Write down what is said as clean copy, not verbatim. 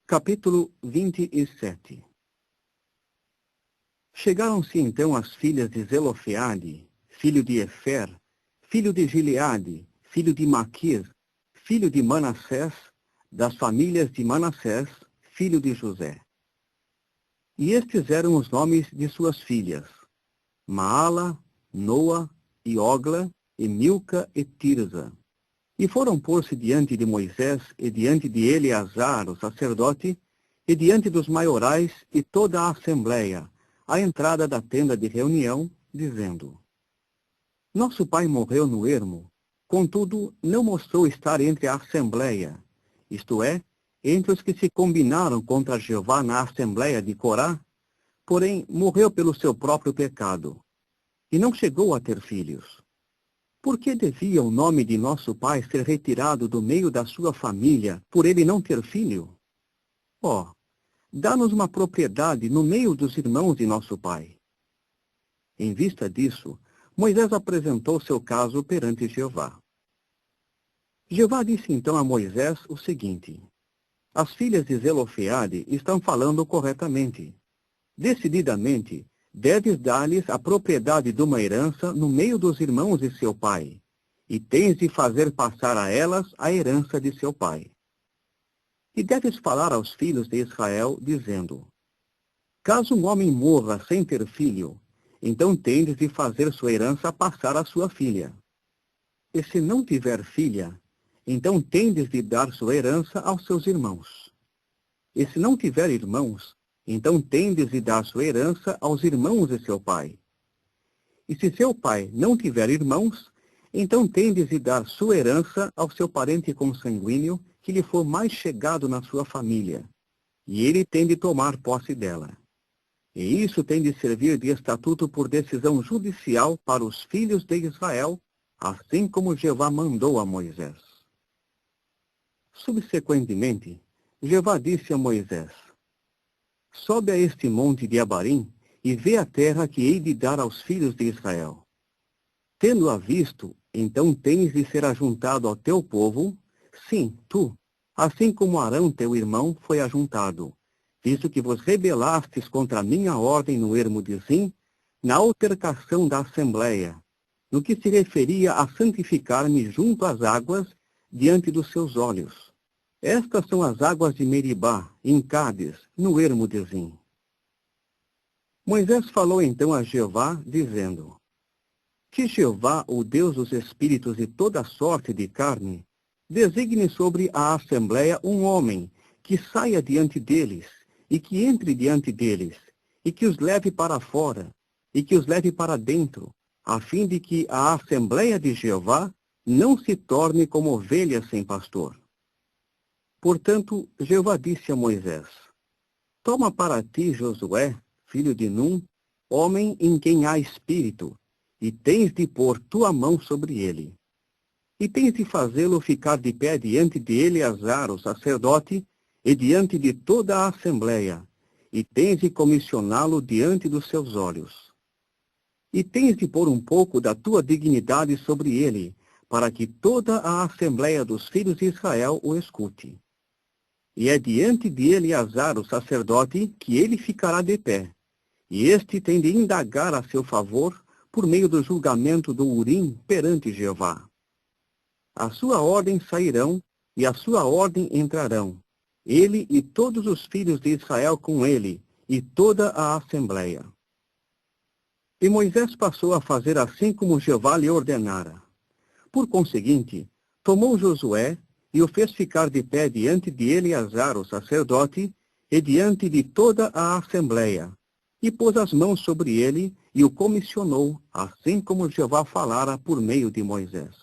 Capítulo 27. Chegaram-se então as filhas de Zelofeade, filho de Efer, filho de Gileade, filho de Maquir, filho de Manassés, das famílias de Manassés, filho de José. E estes eram os nomes de suas filhas: Maala, Noa, e Ogla, e Milca e Tirza. E foram pôr-se diante de Moisés, e diante de Eleazar, o sacerdote, e diante dos maiorais e toda a assembleia, à entrada da tenda de reunião, dizendo: Nosso pai morreu no ermo, contudo não mostrou estar entre a assembleia, isto é, entre os que se combinaram contra Jeová na assembleia de Corá, porém morreu pelo seu próprio pecado, e não chegou a ter filhos. Por que devia o nome de nosso pai ser retirado do meio da sua família, por ele não ter filho? Ó, dá-nos uma propriedade no meio dos irmãos de nosso pai. Em vista disso, Moisés apresentou seu caso perante Jeová. Jeová disse então a Moisés o seguinte: As filhas de Zelofeade estão falando corretamente. Decididamente, deves dar-lhes a propriedade de uma herança no meio dos irmãos de seu pai, e tens de fazer passar a elas a herança de seu pai. E deves falar aos filhos de Israel, dizendo: Caso um homem morra sem ter filho, então tendes de fazer sua herança passar à sua filha. E se não tiver filha, então tendes de dar sua herança aos seus irmãos. E se não tiver irmãos, então tendes de dar sua herança aos irmãos de seu pai. E se seu pai não tiver irmãos, então tendes de dar sua herança ao seu parente consanguíneo, que lhe for mais chegado na sua família, e ele tem de tomar posse dela. E isso tem de servir de estatuto por decisão judicial para os filhos de Israel, assim como Jeová mandou a Moisés. Subsequentemente, Jeová disse a Moisés: Sobe a este monte de Abarim e vê a terra que hei de dar aos filhos de Israel. Tendo-a visto, então tens de ser ajuntado ao teu povo, sim, tu, assim como Arão teu irmão foi ajuntado, visto que vos rebelastes contra a minha ordem no ermo de Zim, na altercação da assembleia, no que se referia a santificar-me junto às águas diante dos seus olhos. Estas são as águas de Meribá, em Cádiz, no ermo de Zim. Moisés falou então a Jeová, dizendo: Que Jeová, o Deus dos espíritos de toda sorte de carne, designe sobre a assembleia um homem, que saia diante deles, e que entre diante deles, e que os leve para fora, e que os leve para dentro, a fim de que a assembleia de Jeová não se torne como ovelhas sem pastor. Portanto, Jeová disse a Moisés: Toma para ti Josué, filho de Num, homem em quem há espírito, e tens de pôr tua mão sobre ele. E tens de fazê-lo ficar de pé diante de Eleazar, o sacerdote, e diante de toda a assembleia, e tens de comissioná-lo diante dos seus olhos. E tens de pôr um pouco da tua dignidade sobre ele, para que toda a assembleia dos filhos de Israel o escute. E é diante de Eleazar, o sacerdote, que ele ficará de pé, e este tem de indagar a seu favor por meio do julgamento do Urim perante Jeová. A sua ordem sairão, e a sua ordem entrarão, ele e todos os filhos de Israel com ele, e toda a assembleia. E Moisés passou a fazer assim como Jeová lhe ordenara. Por conseguinte, tomou Josué e o fez ficar de pé diante de Eleazar, o sacerdote, e diante de toda a assembleia, e pôs as mãos sobre ele e o comissionou, assim como Jeová falara por meio de Moisés.